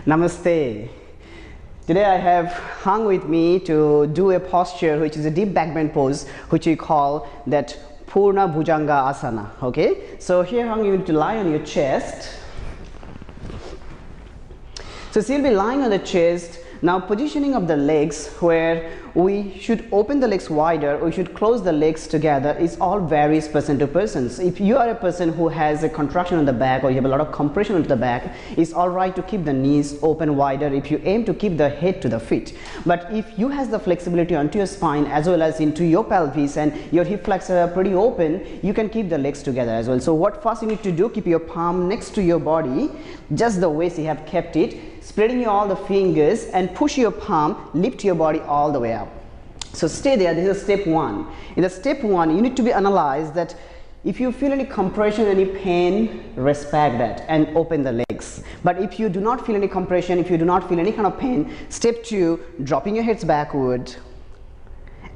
Namaste. Today I have hung with me to do a posture which is a deep back bend pose, which we call that PURNA BHUJANGASANA. Okay, so here hung you need to lie on your chest. So you'll be lying on the chest. Now positioning of the legs, where we should open the legs wider, we should close the legs together, is all varies person to person. So if you are a person who has a contraction on the back or you have a lot of compression onto the back, it's all right to keep the knees open wider if you aim to keep the head to the feet. But if you has the flexibility onto your spine as well as into your pelvis and your hip flexors are pretty open, you can keep the legs together as well. So what first you need to do, keep your palm next to your body, just the way you have kept it, spreading all the fingers and push your palm, lift your body all the way up. So stay there. This is step one. In the step one, you need to be analyzed that if you feel any compression, any pain, respect that and open the legs. But if you do not feel any compression, if you do not feel any kind of pain, step two, dropping your heads backward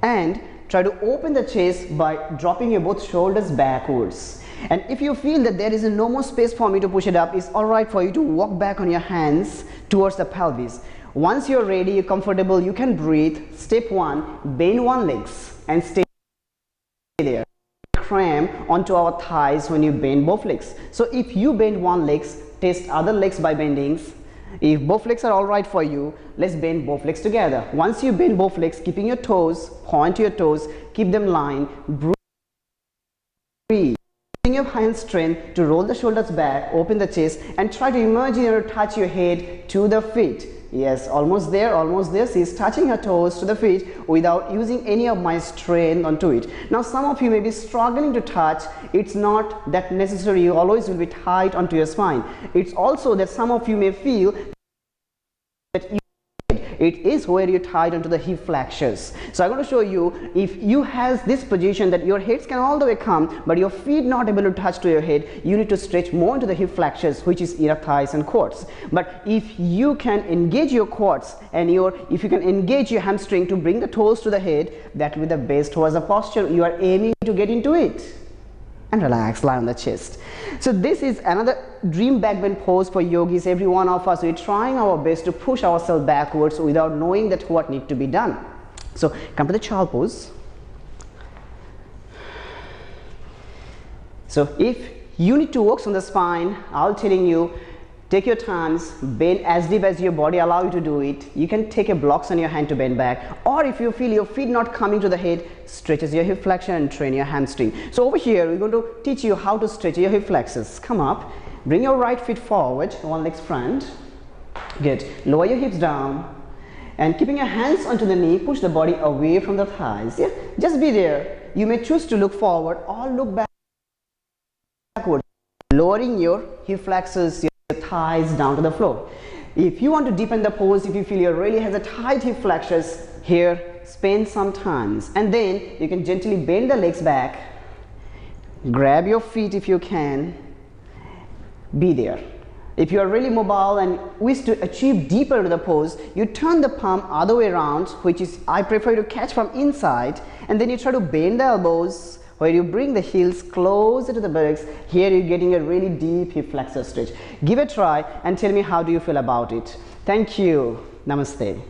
and try to open the chest by dropping your both shoulders backwards. And if you feel that there is no more space for me to push it up, it's all right for you to walk back on your hands towards the pelvis. Once you're ready, you're comfortable, you can breathe. Step one, bend one legs and stay there. Cramp onto our thighs when you bend both legs. So if you bend one leg, test other legs by bendings. If both legs are all right for you, let's bend both legs together. Once you bend both legs, keeping your toes, point to your toes, keep them lined, breathe. Your hand strength to roll the shoulders back, open the chest and try to imagine or touch your head to the feet. Yes, almost there, almost there. She's touching her toes to the feet without using any of my strength onto it. Now some of you may be struggling to touch. It's not that necessary. You always will be tight onto your spine. It's also that some of you may feel that it is where you tied onto the hip flexors. So I'm going to show you, if you has this position that your heads can all the way come but your feet not able to touch to your head, you need to stretch more into the hip flexors, which is inner thighs and quads. But if you can engage your quads and if you can engage your hamstring to bring the toes to the head, that will be the best towards the posture you are aiming to get into it. And relax, lie on the chest. So this is another dream back bend pose for yogis. Every one of us, we're trying our best to push ourselves backwards without knowing that what needs to be done. So come to the child pose. So if you need to work on the spine, I'll telling you, take your times, bend as deep as your body allow you to do it. You can take a blocks on your hand to bend back, or if you feel your feet not coming to the head, stretches your hip flexion and train your hamstring. So over here we're going to teach you how to stretch your hip flexors. Come up, bring your right foot forward, one leg front. Good. Lower your hips down and keeping your hands onto the knee, push the body away from the thighs. Yeah, just be there. You may choose to look forward or look backward, lowering your hip flexors, your thighs down to the floor. If you want to deepen the pose, if you feel you really has a tight hip flexors, here spend some times and then you can gently bend the legs back, grab your feet if you can, be there. If you are really mobile and wish to achieve deeper to the pose, you turn the palm other way around, which is I prefer to catch from inside, and then you try to bend the elbows where you bring the heels closer to the buttocks. Here you're getting a really deep hip flexor stretch. Give it a try and tell me how do you feel about it. Thank you. Namaste.